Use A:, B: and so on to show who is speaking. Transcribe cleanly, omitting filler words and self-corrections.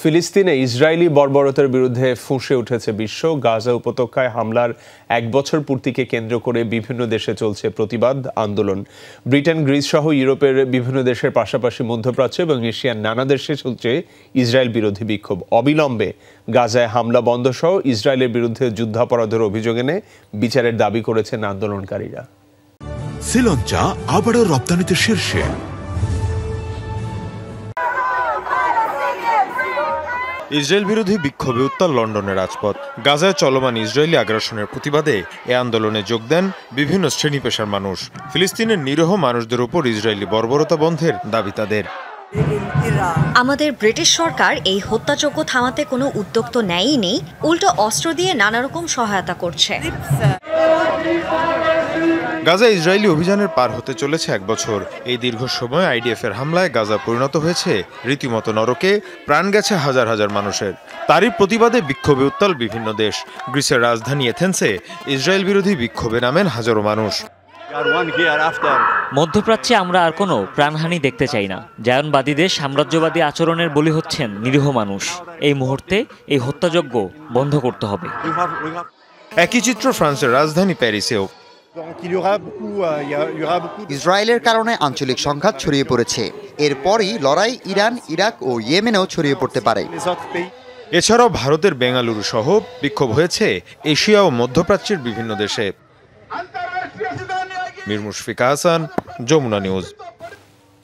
A: ফিলিস্তিনে ইসরায়েলি বর্বরতার বিরুদ্ধে ফুঁসে উঠেছে বিশ্ব। গাজা উপত্যকায় হামলার 1 বছর পূর্তিকে কেন্দ্র করে বিভিন্ন দেশে চলছে প্রতিবাদ আন্দোলন। ব্রিটেন, গ্রিস সহ ইউরোপের বিভিন্ন দেশের পাশাপাশি মধ্যপ্রাচ্য এবং এশিয়ার নানা দেশে চলছে ইসরায়েল বিরোধী বিক্ষোভ। অবিলম্বে গাজায় হামলা বন্ধ সহ ইসরায়েলের বিরুদ্ধে যুদ্ধাপরাধের অভিযোগ এনে বিচারের দাবি করেছেন আন্দোলনকারীরা।
B: শ্রীলঙ্কা আবারও রপ্তানিতে শীর্ষে।
C: ইসরায়েল বিরোধী বিক্ষোভে উত্তাল লন্ডনের রাজপথ। গাজায় চলমান ইসরায়েলি আগ্রাসনের প্রতিবাদে এ আন্দোলনে যোগ দেন বিভিন্ন শ্রেণী পেশার মানুষ। ফিলিস্তিনের নিরীহ মানুষদের উপর ইসরায়েলি বর্বরতা বন্ধের দাবি তাদের।
D: আমাদের ব্রিটিশ সরকার এই হত্যাযজ্ঞ থামাতে কোনো উদ্যোগ তো নেয়ই, উল্টো অস্ত্র দিয়ে নানা রকম সহায়তা করছে।
C: গাজা ইসরায়েলি অভিযানের পার হতে চলেছে 1 বছর। এই দীর্ঘ সময় আইডিএফ এর হামলায় গাজা পরিণত হয়েছে রীতিমতো নরকে। প্রাণ গেছে হাজার হাজার মানুষের। তারই প্রতিবাদে বিক্ষোভে উত্তাল বিভিন্ন দেশ। গ্রিসের রাজধানী এথেন্সে ইসরায়েল বিরোধী বিক্ষোভে নামেন হাজারো মানুষ।
E: মধ্যপ্রাচ্যে আমরা আর কোনো প্রাণহানি দেখতে চাই না। জায়নবাদীদের সাম্রাজ্যবাদী আচরণের বলি হচ্ছেন নিরীহ মানুষ। এই মুহূর্তে এই হত্যাযজ্ঞ বন্ধ করতে হবে।
C: একই চিত্র ফ্রান্সের রাজধানী প্যারিসেও।
F: ইসরায়েলের কারণে আঞ্চলিক সংঘাত ছড়িয়ে পড়েছে। এরপরই লড়াই ইরান, ইরাক ও ইয়েমেনেও ছড়িয়ে পড়তে পারে।
C: এছাড়াও ভারতের বেঙ্গালুরু সহ বিক্ষোভ হয়েছে এশিয়া ও মধ্যপ্রাচ্যের বিভিন্ন দেশে। মীর মুশফিকা হাসান, যমুনা নিউজ।